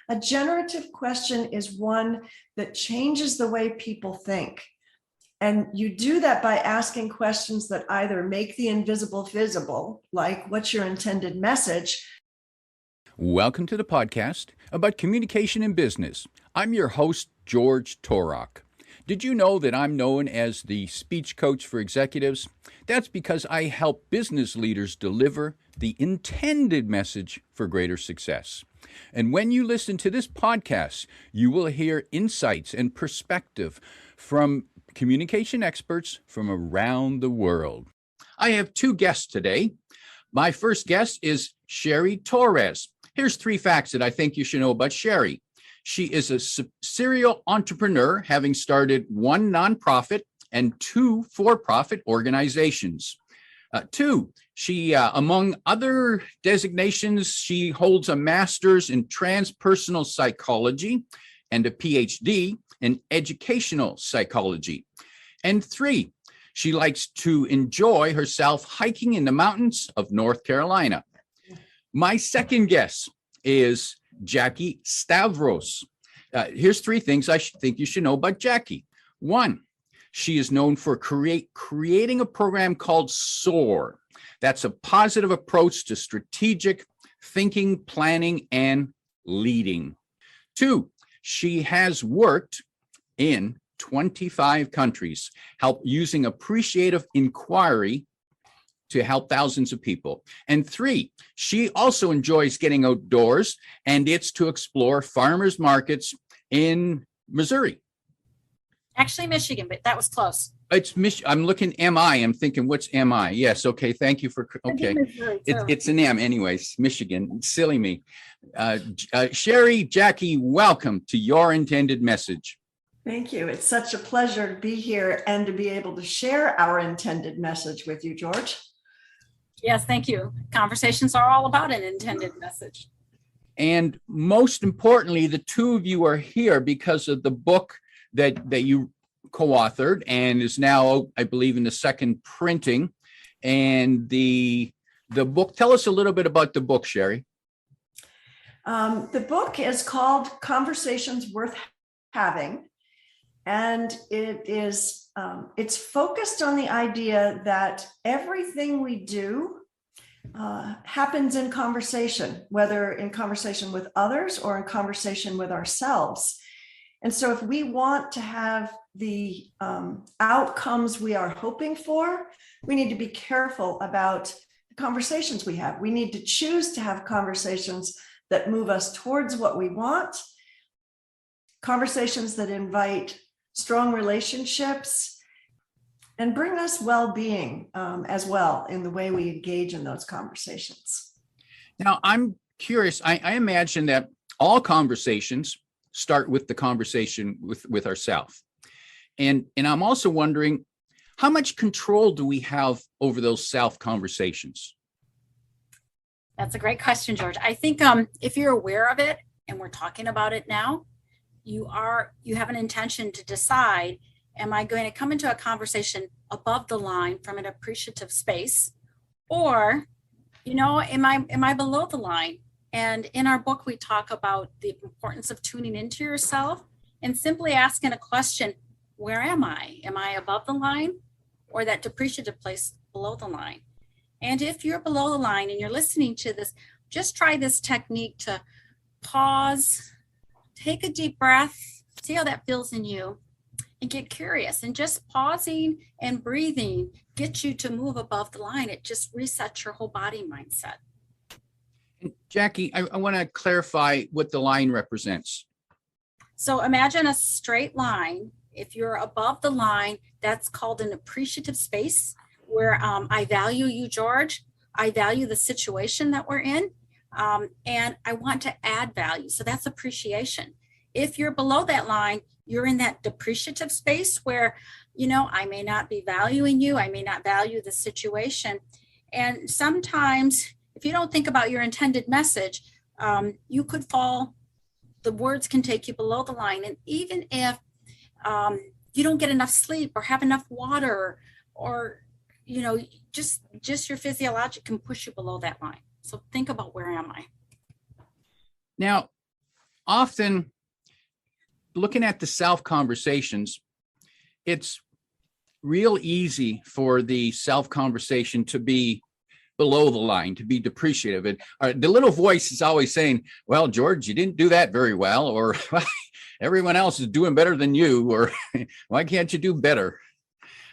A generative question is one that changes the way people think. And you do that by asking questions that either make the invisible visible, like what's your intended message? Welcome to the podcast about communication in business. I'm your host, George Torok. Did you know that I'm known as the speech coach for executives? That's because I help business leaders deliver the intended message for greater success. And when you listen to this podcast, you will hear insights and perspective from communication experts from around the world. I have two guests today. My first guest is Cheri Torres. Here's 3 facts that I think you should know about Cheri. She is a serial entrepreneur, having started 1 nonprofit and 2 for-profit organizations. 2, she, among other designations, she holds a master's in transpersonal psychology and a PhD in educational psychology. And 3, she likes to enjoy herself hiking in the mountains of North Carolina. My second guest is Jackie Stavors. Here's 3 things I think you should know about Jackie. 1, she is known for creating a program called SOAR. That's a positive approach to strategic thinking, planning, and leading. 2, she has worked in 25 countries, using appreciative inquiry to help thousands of people. And 3, she also enjoys getting outdoors, and it's to explore farmers markets in Missouri. Actually, Michigan, but that was close. It's I'm looking MI. I'm thinking, what's MI? Yes. Okay. Thank you for. Okay. It's an M, anyways. Michigan. Silly me. Cheri, Jackie, welcome to Your Intended Message. Thank you. It's such a pleasure to be here and to be able to share our intended message with you, George. Yes, thank you. Conversations are all about an intended message. And most importantly, the 2 of you are here because of the book that you co-authored and is now, I believe, in the 2nd printing. And the book, tell us a little bit about the book, Cheri. The book is called Conversations Worth Having. And it's focused on the idea that everything we do happens in conversation, whether in conversation with others or in conversation with ourselves. And so if we want to have the outcomes we are hoping for, we need to be careful about the conversations we have. We need to choose to have conversations that move us towards what we want, conversations that invite strong relationships, and bring us well-being as well in the way we engage in those conversations. Now, I'm curious. I imagine that all conversations start with the conversation with ourselves. And I'm also wondering, how much control do we have over those self conversations? That's a great question, George. I think if you're aware of it, and we're talking about it now, you have an intention to decide, am I going to come into a conversation above the line from an appreciative space, or, am I below the line? And in our book, we talk about the importance of tuning into yourself and simply asking a question, where am I? Am I above the line or that depreciative place below the line? And if you're below the line and you're listening to this, just try this technique to pause, take a deep breath, see how that feels in you, and get curious. And just pausing and breathing gets you to move above the line. It just resets your whole body mindset. Jackie, I want to clarify what the line represents. So imagine a straight line. If you're above the line, that's called an appreciative space, where I value you, George. I value the situation that we're in, and I want to add value. So that's appreciation. If you're below that line, you're in that depreciative space where, I may not be valuing you. I may not value the situation. And sometimes, if you don't think about your intended message, you could fall, the words can take you below the line. And even if you don't get enough sleep or have enough water, or, just your physiologic can push you below that line. So think about, where am I? Now, often looking at the self conversations, it's real easy for the self conversation to be below the line, to be depreciative. And the little voice is always saying, well, George, you didn't do that very well, or everyone else is doing better than you, or why can't you do better?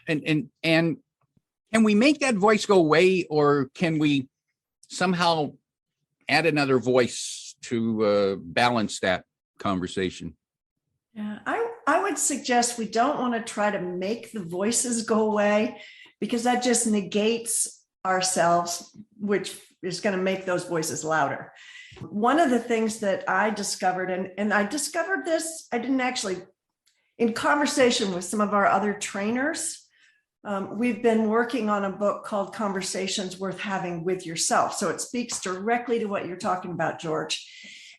And can we make that voice go away, or can we somehow add another voice to balance that conversation? Yeah, I would suggest we don't want to try to make the voices go away, because that just negates ourselves, which is going to make those voices louder. One of the things that I discovered, and I discovered this, I didn't actually, in conversation with some of our other trainers, we've been working on a book called Conversations Worth Having with Yourself. So it speaks directly to what you're talking about, George.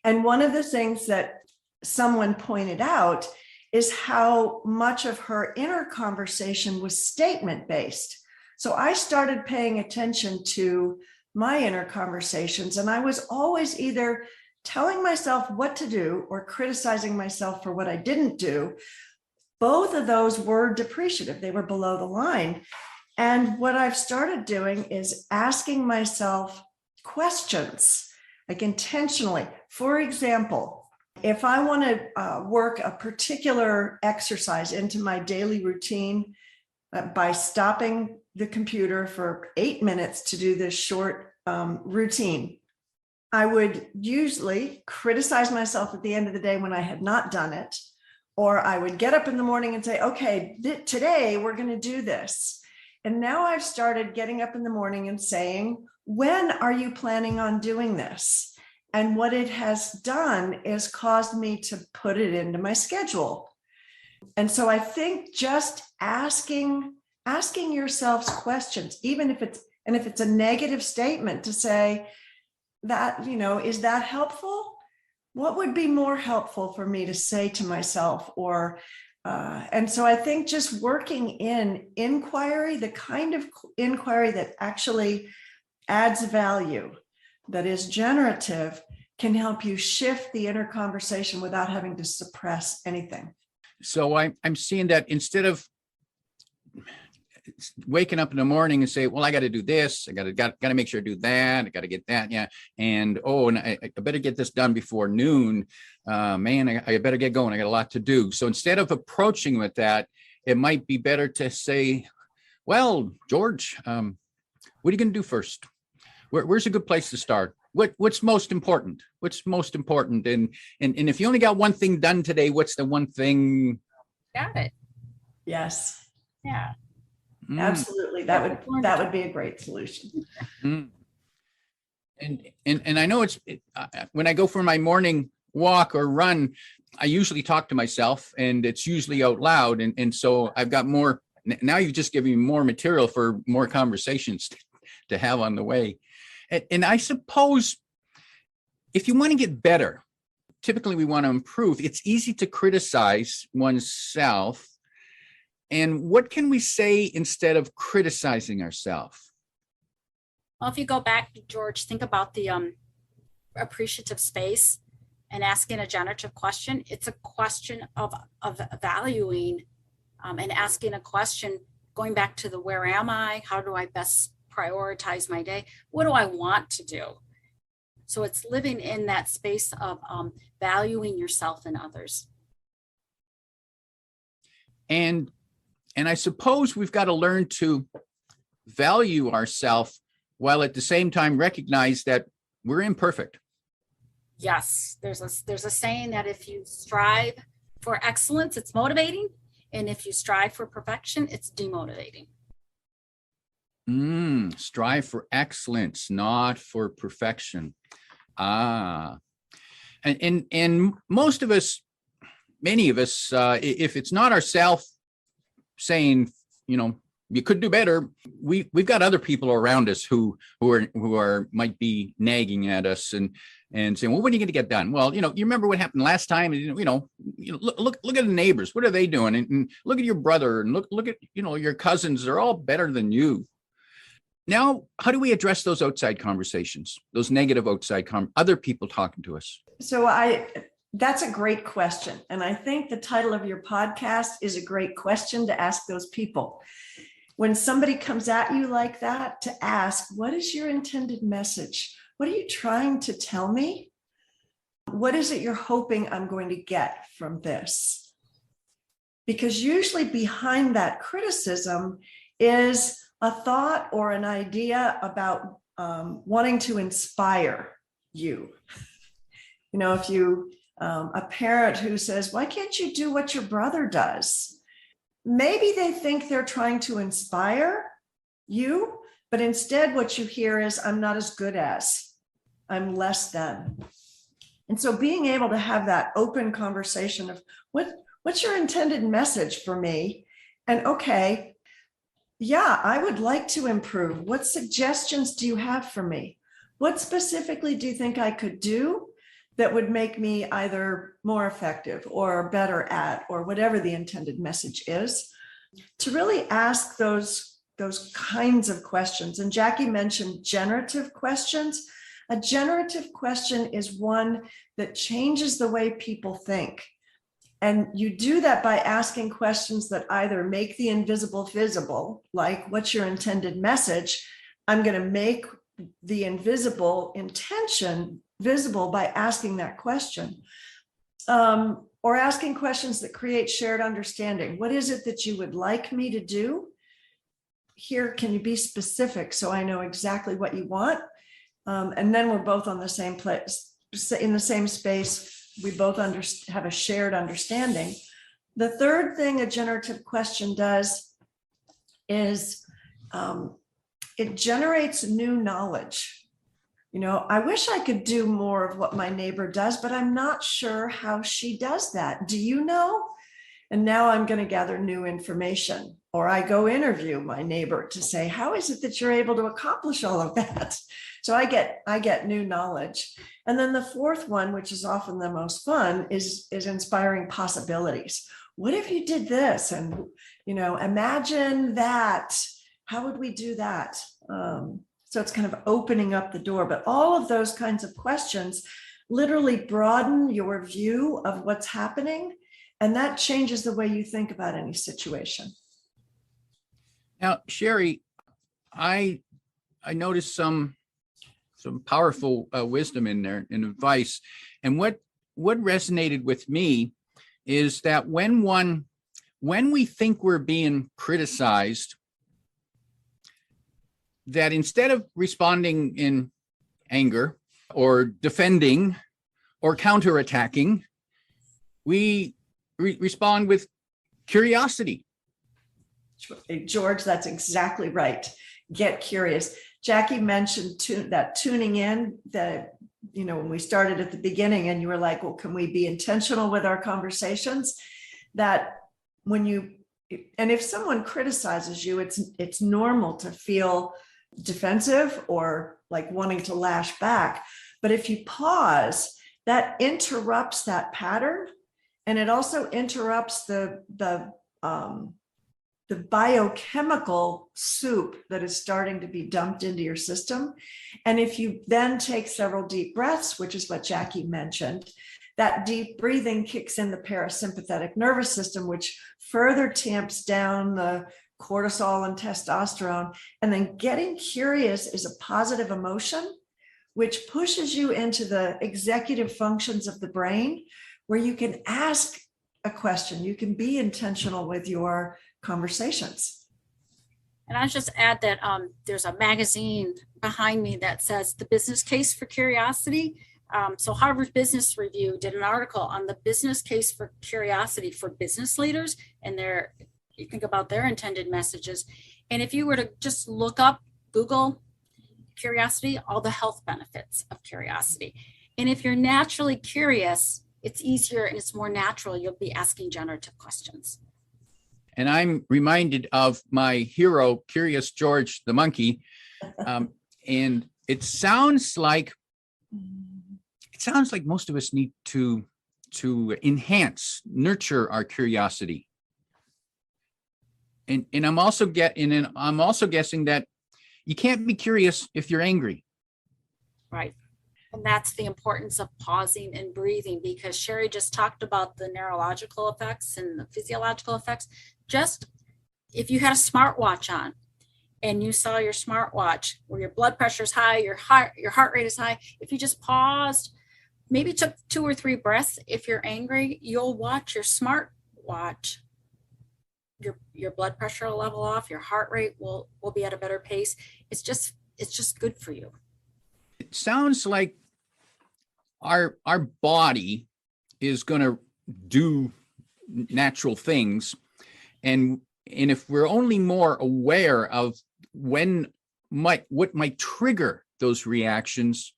And one of the things that someone pointed out is how much of her inner conversation was statement based. So I started paying attention to my inner conversations, and I was always either telling myself what to do or criticizing myself for what I didn't do. Both of those were depreciative. They were below the line. And what I've started doing is asking myself questions, like intentionally. For example, if I want to work a particular exercise into my daily routine by stopping the computer for 8 minutes to do this short routine, I would usually criticize myself at the end of the day when I had not done it. Or I would get up in the morning and say, okay, today we're going to do this. And now I've started getting up in the morning and saying, when are you planning on doing this? And what it has done is caused me to put it into my schedule. And so I think just asking yourselves questions, even if it's a negative statement, to say that, is that helpful? What would be more helpful for me to say to myself? And so I think just working in inquiry, the kind of inquiry that actually adds value, that is generative, can help you shift the inner conversation without having to suppress anything. So I'm seeing that instead of waking up in the morning and say, well, I got to do this, I got to make sure I do that, I got to get that, yeah, and I better get this done before noon, man, I better get going, I got a lot to do. So instead of approaching with that, it might be better to say, well, George, what are you going to do first? Where's a good place to start? What's most important? And if you only got one thing done today, what's the one thing? Got it. Yes. Yeah. Absolutely. That would be a great solution. And I know when I go for my morning walk or run, I usually talk to myself, and it's usually out loud. And so I've got more. Now you've just given me more material for more conversations to have on the way. And I suppose if you want to get better, typically we want to improve. It's easy to criticize oneself. And what can we say instead of criticizing ourselves? Well, if you go back, George, think about the appreciative space and asking a generative question. It's a question of valuing and asking a question, going back to the where am I? How do I best prioritize my day? What do I want to do? So it's living in that space of valuing yourself and others. And I suppose we've got to learn to value ourselves while at the same time recognize that we're imperfect. Yes, there's a saying that if you strive for excellence, it's motivating. And if you strive for perfection, it's demotivating. Strive for excellence, not for perfection. And most of us, many of us, if it's not ourself saying, you could do better, we've got other people around us who might be nagging at us and saying, well, when are you going to get done? Well, you remember what happened last time, and look at the neighbors, what are they doing? And look at your brother, and look at your cousins, they're all better than you. Now, how do we address those outside conversations, those negative outside other people talking to us? So That's a great question. And I think the title of your podcast is a great question to ask those people. When somebody comes at you like that, to ask, what is your intended message? What are you trying to tell me? What is it you're hoping I'm going to get from this? Because usually behind that criticism is a thought or an idea about wanting to inspire you. You know, if you, a parent who says, why can't you do what your brother does? Maybe they think they're trying to inspire you, but instead what you hear is, I'm not as good as, I'm less than. And so being able to have that open conversation of what's your intended message for me? And okay, yeah, I would like to improve. What suggestions do you have for me? What specifically do you think I could do that would make me either more effective or better at, or whatever the intended message is? To really ask those kinds of questions. And Jackie mentioned generative questions. A generative question is one that changes the way people think. And you do that by asking questions that either make the invisible visible, like what's your intended message? I'm going to make the invisible intention visible by asking that question. Or asking questions that create shared understanding. What is it that you would like me to do? Here, can you be specific so I know exactly what you want? And then we're both on the same place, in the same space. We both have a shared understanding. The third thing a generative question does is it generates new knowledge. You know, I wish I could do more of what my neighbor does, but I'm not sure how she does that. Do you know? And now I'm going to gather new information. Or I go interview my neighbor to say, how is it that you're able to accomplish all of that? So I get new knowledge. And then the fourth one, which is often the most fun, is inspiring possibilities. What if you did this? And, you know, imagine that. How would we do that? So it's kind of opening up the door, but all of those kinds of questions literally broaden your view of what's happening. And that changes the way you think about any situation. Now, Cheri, I noticed some powerful wisdom in there and advice. And what resonated with me is that when we think we're being criticized, that instead of responding in anger or defending or counterattacking, we respond with curiosity. George, that's exactly right. Get curious. Jackie mentioned that tuning in, that, you know, when we started at the beginning and you were like, well, can we be intentional with our conversations? That when you, and if someone criticizes you, it's normal to feel defensive or like wanting to lash back. But if you pause, that interrupts that pattern. And it also interrupts the biochemical soup that is starting to be dumped into your system. And if you then take several deep breaths, which is what Jackie mentioned, that deep breathing kicks in the parasympathetic nervous system, which further tamps down the cortisol and testosterone. And then getting curious is a positive emotion, which pushes you into the executive functions of the brain, where you can ask a question, you can be intentional with your conversations. And I just add that there's a magazine behind me that says the business case for curiosity. So Harvard Business Review did an article on the business case for curiosity for business leaders, and you think about their intended messages. And if you were to just look up, Google curiosity, all the health benefits of curiosity. And if you're naturally curious, it's easier and it's more natural. You'll be asking generative questions. And I'm reminded of my hero, Curious George the monkey. And it sounds like most of us need to nurture our curiosity. And I'm also guessing that you can't be curious if you're angry. Right. And that's the importance of pausing and breathing, because Cheri just talked about the neurological effects and the physiological effects. Just if you had a smartwatch on and you saw your smartwatch where your blood pressure is high, your heart rate is high, if you just paused, maybe took 2 or 3 breaths, if you're angry, you'll watch your smartwatch. Your blood pressure will level off, your heart rate will be at a better pace. It's just good for you. It sounds like our body is going to do natural things, and if we're only more aware of what might trigger those reactions,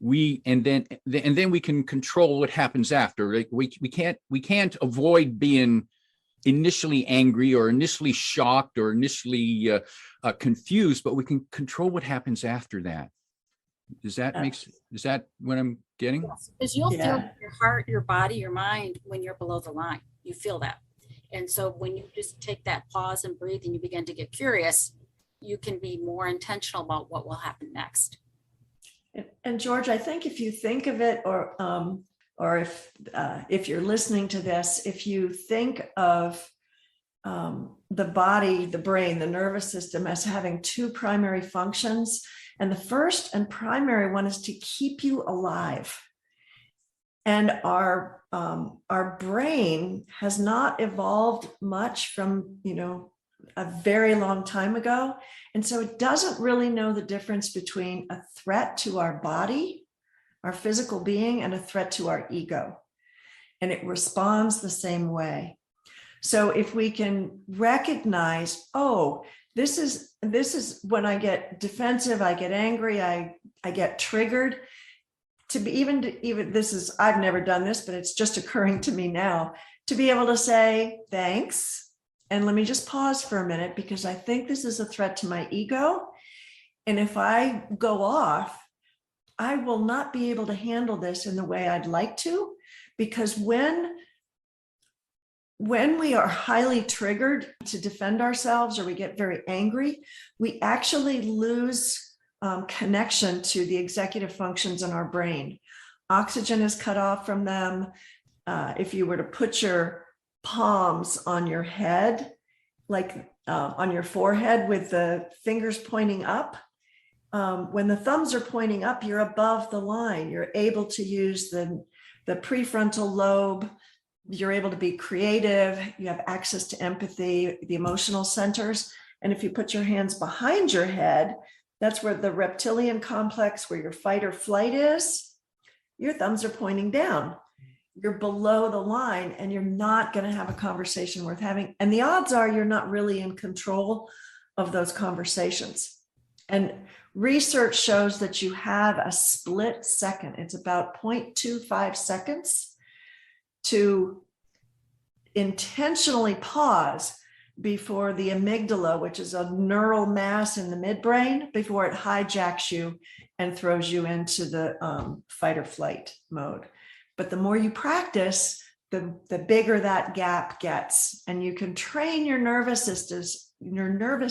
and then we can control what happens after. Like we can't avoid being initially angry or initially shocked or initially confused, but we can control what happens after that. Is that what I'm getting? Yes, because you'll feel your heart, your body, your mind when you're below the line. You feel that. And so when you just take that pause and breathe and you begin to get curious, you can be more intentional about what will happen next. And George, I think if you think of it, or if you're listening to this, if you think of the body, the brain, the nervous system as having 2 primary functions, and the first and primary one is to keep you alive. And our brain has not evolved much from, a very long time ago. And so it doesn't really know the difference between a threat to our body, our physical being, and a threat to our ego. And it responds the same way. So if we can recognize, oh, this is when I get defensive, I get angry, I get triggered. To be even this is, I've never done this, but it's just occurring to me now, to be able to say thanks. And let me just pause for a minute, because I think this is a threat to my ego. And if I go off, I will not be able to handle this in the way I'd like to, because when we are highly triggered to defend ourselves, or we get very angry, we actually lose connection to the executive functions in our brain. Oxygen is cut off from them. If you were to put your palms on your head, like on your forehead with the fingers pointing up, when the thumbs are pointing up, you're above the line. You're able to use the prefrontal lobe. You're able to be creative. You have access to empathy, the emotional centers. And if you put your hands behind your head, that's where the reptilian complex, where your fight or flight is. Your thumbs are pointing down. You're below the line, and you're not going to have a conversation worth having. And the odds are you're not really in control of those conversations. And research shows that you have a split second. It's about 0.25 seconds to intentionally pause before the amygdala, which is a neural mass in the midbrain, before it hijacks you and throws you into the fight or flight mode. But the more you practice, the bigger that gap gets, and you can train your nervous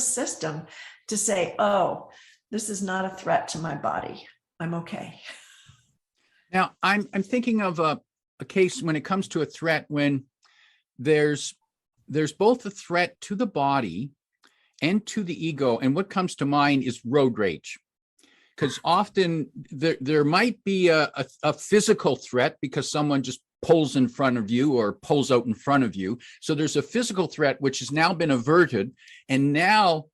system to say, oh, this is not a threat to my body. I'm okay. Now, I'm thinking of a case when it comes to a threat, when there's both a threat to the body and to the ego. And what comes to mind is road rage. Because often there might be a physical threat because someone just pulls in front of you or pulls out in front of you. So there's a physical threat which has now been averted. And now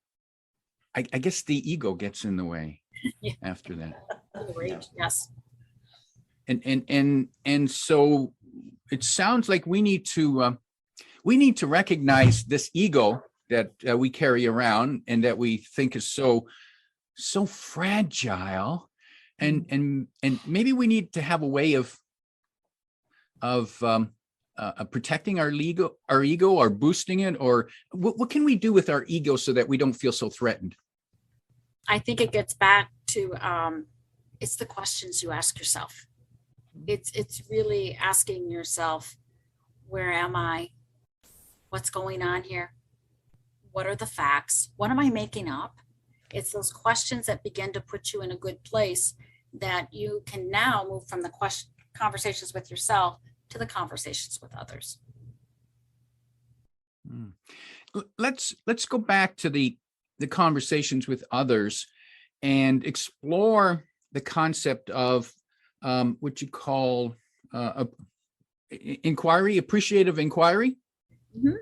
I guess the ego gets in the way after that. Rage, yes. And so it sounds like we need to recognize this ego that we carry around and that we think is so fragile, and maybe we need to have a way of protecting our ego, or boosting it, or what can we do with our ego so that we don't feel so threatened? I think it gets back to it's the questions you ask yourself. It's really asking yourself, where am I? What's going on here? What are the facts? What am I making up? It's those questions that begin to put you in a good place that you can now move from the conversations with yourself to the conversations with others. Let's go back to the conversations with others and explore the concept of what you call inquiry, appreciative inquiry. Mm-hmm.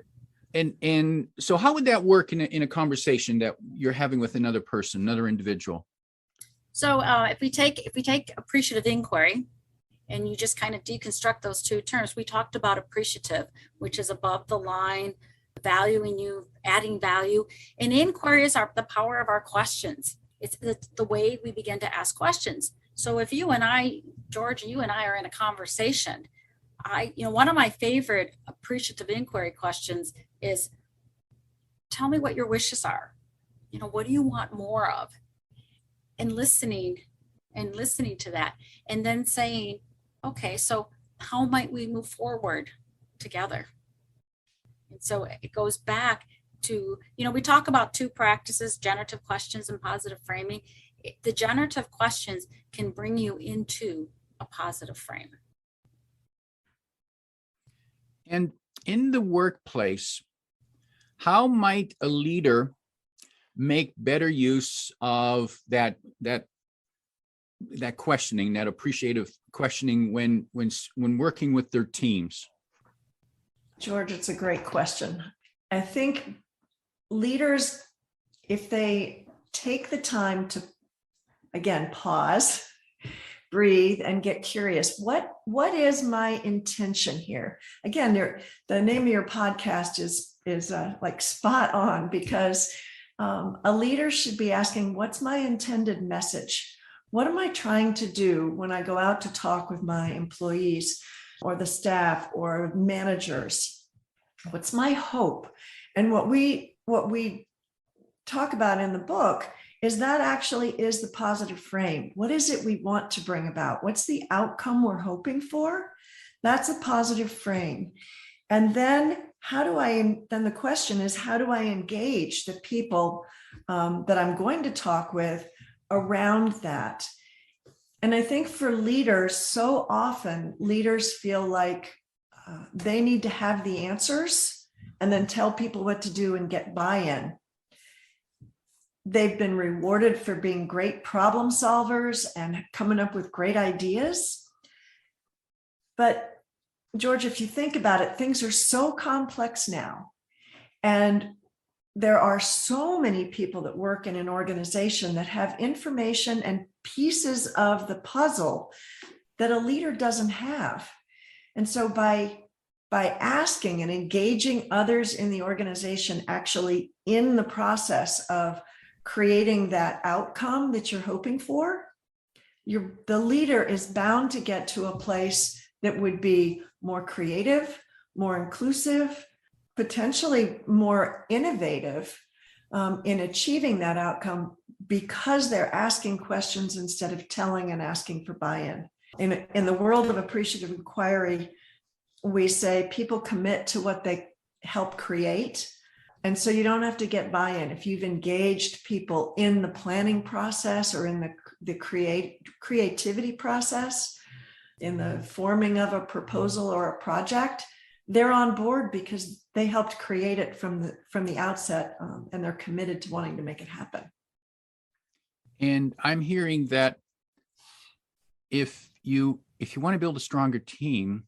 And so how would that work in a conversation that you're having with another person, another individual? So if we take appreciative inquiry, and you just kind of deconstruct those two terms, we talked about appreciative, which is above the line, valuing you, adding value. And inquiry is the power of our questions. It's the way we begin to ask questions. So if you and I, George, you and I are in a conversation, one of my favorite appreciative inquiry questions is, tell me what your wishes are. What do you want more of? And listening to that, and then saying, okay, so how might we move forward together? And so it goes back to, we talk about two practices, generative questions and positive framing. The generative questions can bring you into a positive frame. And in the workplace, how might a leader make better use of that questioning, that appreciative questioning when working with their teams? George, it's a great question. I think leaders, if they take the time to, again, pause, breathe, and get curious, what is my intention here? Again, the name of your podcast is like spot on, because a leader should be asking, what's my intended message? What am I trying to do when I go out to talk with my employees or the staff or managers? What's my hope? And what we talk about in the book is that actually is the positive frame. What is it we want to bring about? What's the outcome we're hoping for? That's a positive frame. And then then the question is, how do I engage the people that I'm going to talk with around that? And I think for leaders, so often leaders feel like they need to have the answers and then tell people what to do and get buy-in. They've been rewarded for being great problem solvers and coming up with great ideas. But George, if you think about it, things are so complex now. And there are so many people that work in an organization that have information and pieces of the puzzle that a leader doesn't have. And so by asking and engaging others in the organization, actually in the process of creating that outcome that you're hoping for, the leader is bound to get to a place that would be more creative, more inclusive, potentially more innovative in achieving that outcome, because they're asking questions instead of telling and asking for buy-in. In the world of appreciative inquiry, we say people commit to what they help create. And so you don't have to get buy-in. If you've engaged people in the planning process or in the creativity process, in the forming of a proposal or a project, they're on board because they helped create it from the outset, and they're committed to wanting to make it happen. And I'm hearing that if you want to build a stronger team,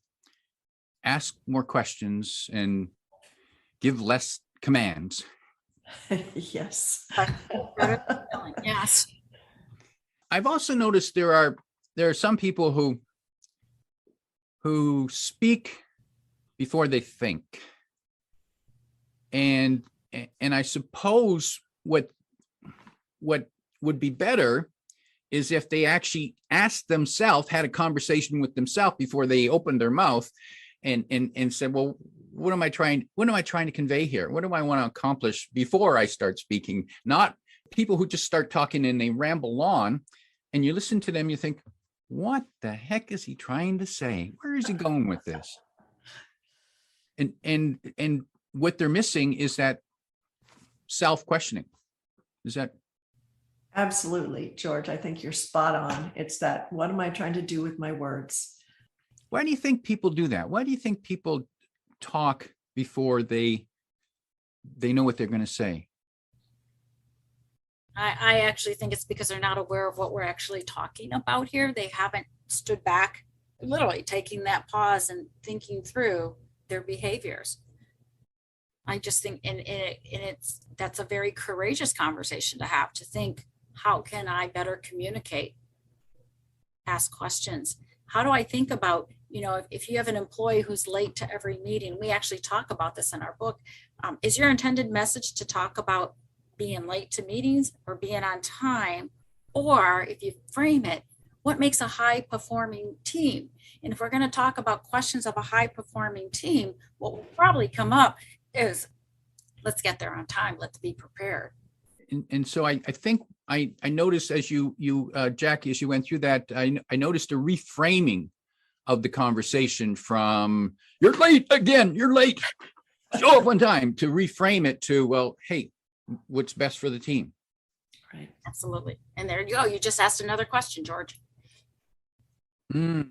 ask more questions and give less commands. Yes. Yes. I've also noticed there are some people who speak before they think. And I suppose what would be better is if they actually asked themselves, had a conversation with themselves before they opened their mouth and said, well, what am I trying to convey here? What do I want to accomplish before I start speaking? Not people who just start talking and they ramble on, and you listen to them, you think, what the heck is he trying to say? Where is he going with this? And what they're missing is that self-questioning. Is that? Absolutely, George. I think you're spot on. It's that, what am I trying to do with my words? Why do you think people do that? Why do you think people talk before they know what they're going to say? I actually think it's because they're not aware of what we're actually talking about here. They haven't stood back, literally taking that pause and thinking through their behaviors. I just think, that's a very courageous conversation to have, to think, how can I better communicate? Ask questions. How do I think about, if you have an employee who's late to every meeting, we actually talk about this in our book. Is your intended message to talk about being late to meetings or being on time? Or if you frame it, what makes a high performing team? And if we're going to talk about questions of a high performing team, what will probably come up is, let's get there on time. Let's be prepared. And so I think I noticed as you Jackie, as you went through that, I noticed a reframing of the conversation from "you're late again, you're late, show up on time," to reframe it to, well, hey, what's best for the team? Right. Absolutely. And there you go. You just asked another question, George. Mm,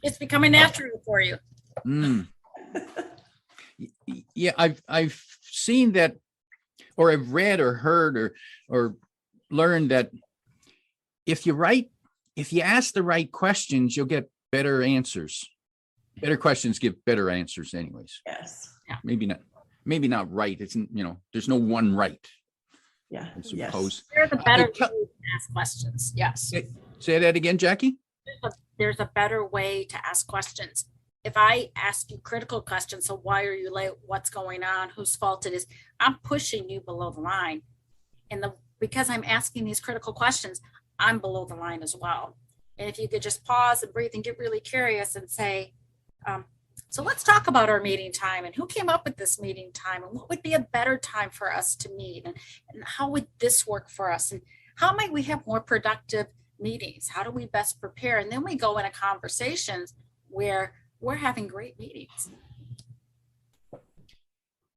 It's becoming natural for you. Yeah, I've seen that, or I've read or heard or learned that if you ask the right questions, you'll get better answers. Better questions give better answers anyways. Yes. Yeah. Maybe not right. It's, there's no one right. Yeah. I suppose. There's a better way to ask questions. Yes. Say that again, Jackie. There's a better way to ask questions. If I ask you critical questions, so why are you late? What's going on? Whose fault it is? I'm pushing you below the line. And because I'm asking these critical questions, I'm below the line as well. And if you could just pause and breathe and get really curious and say, so let's talk about our meeting time and who came up with this meeting time and what would be a better time for us to meet, and how would this work for us, and how might we have more productive meetings? How do we best prepare? And then we go into conversations where we're having great meetings.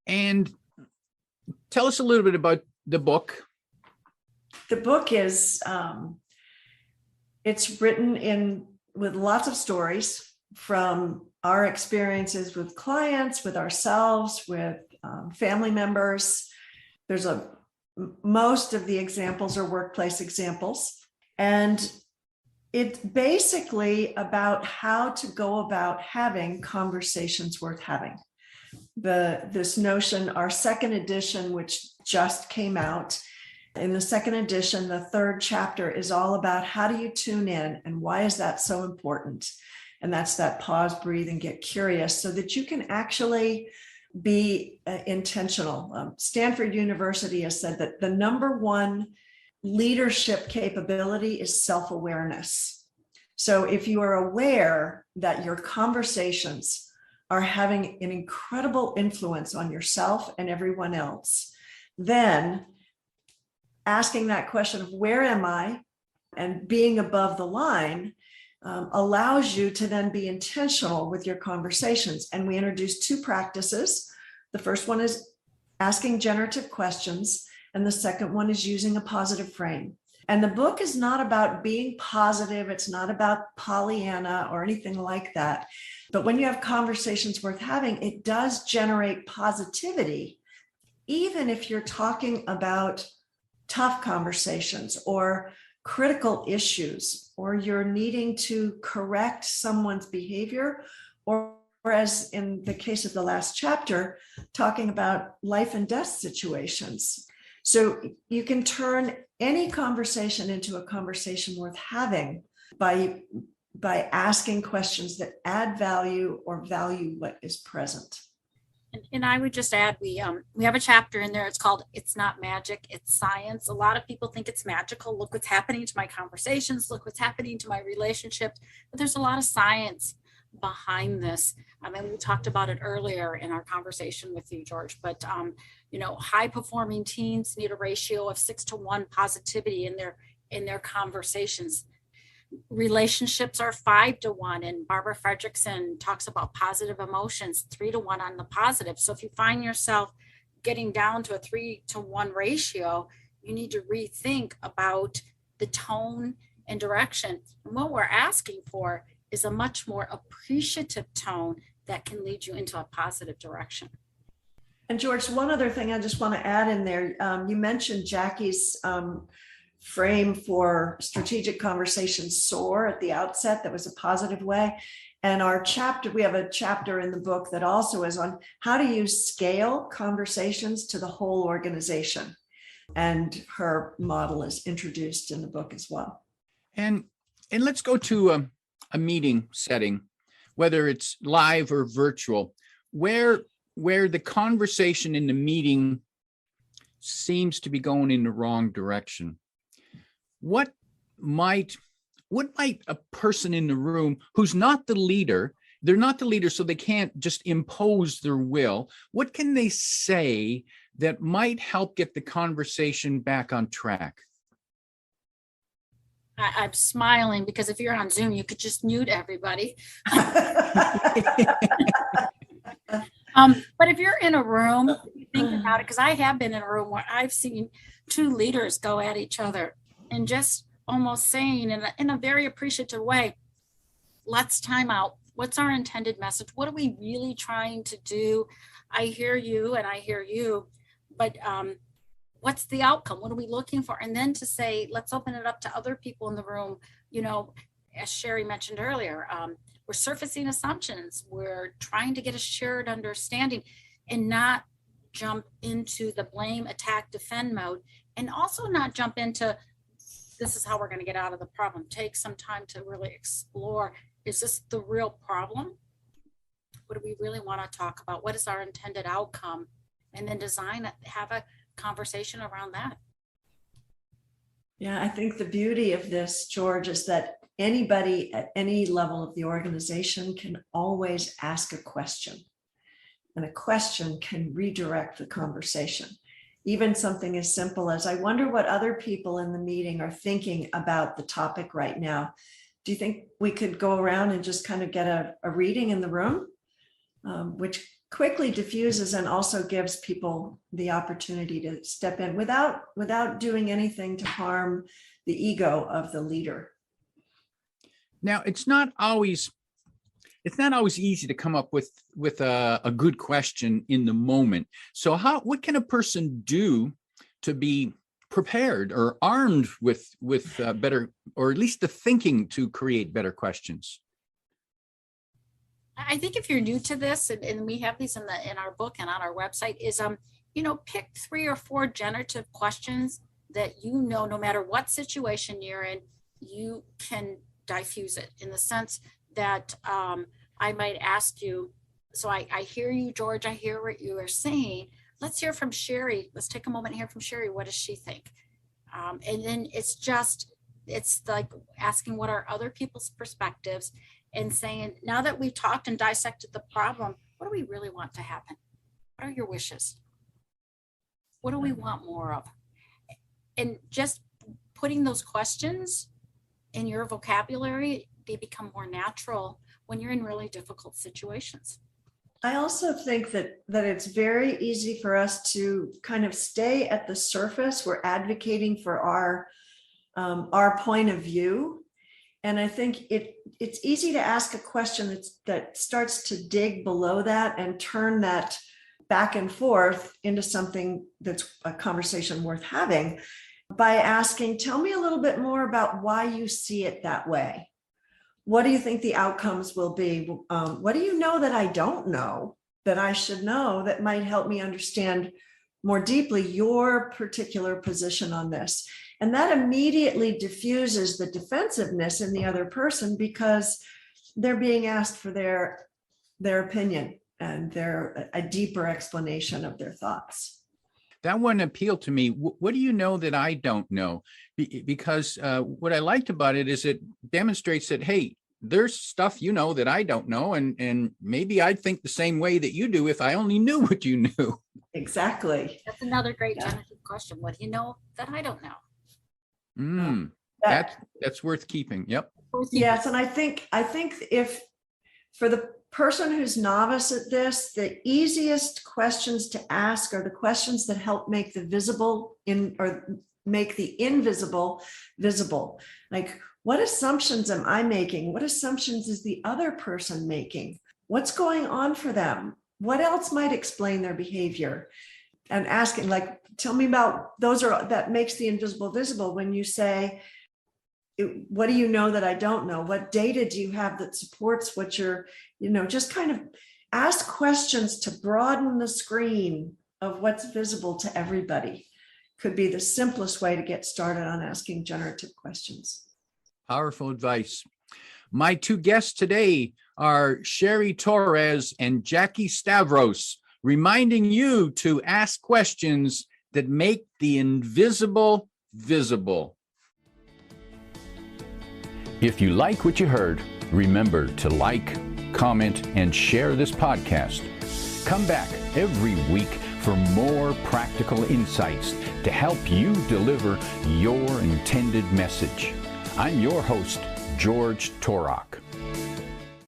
And tell us a little bit about the book. The book is, it's written with lots of stories from our experiences with clients, with ourselves, with family members. Most of the examples are workplace examples. And it's basically about how to go about having conversations worth having. This notion, our second edition, which just came out, in the second edition, the third chapter is all about how do you tune in and why is that so important? And that's that pause, breathe, and get curious so that you can actually be intentional. Stanford University has said that the number one leadership capability is self-awareness. So if you are aware that your conversations are having an incredible influence on yourself and everyone else, then asking that question of where am I and being above the line allows you to then be intentional with your conversations. And we introduced two practices. The first one is asking generative questions, and the second one is using a positive frame. And the book is not about being positive. It's not about Pollyanna or anything like that. But when you have conversations worth having, it does generate positivity, even if you're talking about tough conversations or critical issues, or you're needing to correct someone's behavior, or as in the case of the last chapter, talking about life and death situations. So you can turn any conversation into a conversation worth having by asking questions that add value or value what is present. And I would just add, we have a chapter in there. It's called "It's Not Magic, It's Science." A lot of people think it's magical. Look what's happening to my conversations. Look what's happening to my relationships. But there's a lot of science behind this. I mean, we talked about it earlier in our conversation with you, George. But high performing teens need a ratio of 6-to-1 positivity in their conversations. Relationships are 5-to-1, and Barbara Fredrickson talks about positive emotions 3-to-1 on the positive. So if you find yourself getting down to a 3-to-1 ratio, You need to rethink about the tone and direction. And what we're asking for is a much more appreciative tone that can lead you into a positive direction. And George, one other thing I just want to add in there. You mentioned Jackie's frame for strategic conversations, SOAR, at the outset. That was a positive way. And our chapter, we have a chapter in the book that also is on how to use scale conversations to the whole organization. And her model is introduced in the book as well. And let's go to a meeting setting, whether it's live or virtual, where the conversation in the meeting seems to be going in the wrong direction. What might a person in the room who's not the leader, they're not the leader, so they can't just impose their will, what can they say that might help get the conversation back on track? I'm smiling because if you're on Zoom, you could just mute everybody. But if you're in a room, think about it, because I have been in a room where I've seen two leaders go at each other and just almost saying in a very appreciative way, let's time out. What's our intended message? What are we really trying to do? I hear you and I hear you, but what's the outcome? What are we looking for? And then to say, let's open it up to other people in the room. You know, as Cheri mentioned earlier, we're surfacing assumptions. We're trying to get a shared understanding and not jump into the blame, attack, defend mode, and also not jump into this is how we're going to get out of the problem. Take some time to really explore, is this the real problem? What do we really want to talk about? What is our intended outcome? And then have a conversation around that. Yeah, I think the beauty of this, George, is that anybody at any level of the organization can always ask a question. And a question can redirect the conversation. Even something as simple as, I wonder what other people in the meeting are thinking about the topic right now. Do you think we could go around and just kind of get a reading in the room, which quickly diffuses and also gives people the opportunity to step in without doing anything to harm the ego of the leader. Now, it's not always easy to come up with a good question in the moment. So what can a person do to be prepared or armed with better, or at least the thinking to create better questions? I think if you're new to this, and we have these in our book and on our website, is pick 3 or 4 generative questions that no matter what situation you're in, you can diffuse it, in the sense that I might ask you, so I hear you, George, I hear what you are saying. Let's hear from Cheri. Let's take a moment and hear from Cheri. What does she think? And then it's like asking what are other people's perspectives, and saying, now that we've talked and dissected the problem, what do we really want to happen? What are your wishes? What do we want more of? And just putting those questions in your vocabulary, they become more natural when you're in really difficult situations. I also think that it's very easy for us to kind of stay at the surface. We're advocating for our point of view. And I think it's easy to ask a question that starts to dig below that and turn that back and forth into something that's a conversation worth having by asking, tell me a little bit more about why you see it that way. What do you think the outcomes will be? What do you know that I don't know that I should know that might help me understand more deeply your particular position on this? And that immediately diffuses the defensiveness in the other person, because they're being asked for their opinion and a deeper explanation of their thoughts. That one appealed to me. What do you know that I don't know? Because what I liked about it is it demonstrates that, hey, there's stuff that I don't know, and maybe I'd think the same way that you do if I only knew what you knew. Exactly. That's another great generative question. What do you know that I don't know? That's worth keeping. Yep. Yes, and I think if for the person who's novice at this, the easiest questions to ask are the questions that help make the visible or make the invisible visible. Like, what assumptions am I making? What assumptions is the other person making? What's going on for them? What else might explain their behavior? And asking, like, tell me about that makes the invisible visible. When you say, what do you know that I don't know? What data do you have that supports what you're, just kind of ask questions to broaden the screen of what's visible to everybody. Could be the simplest way to get started on asking generative questions. Powerful advice. My two guests today are Cheri Torres and Jackie Stavros, reminding you to ask questions that make the invisible visible. If you like what you heard, remember to like, comment, and share this podcast. Come back every week for more practical insights to help you deliver your intended message. I'm your host, George Torok.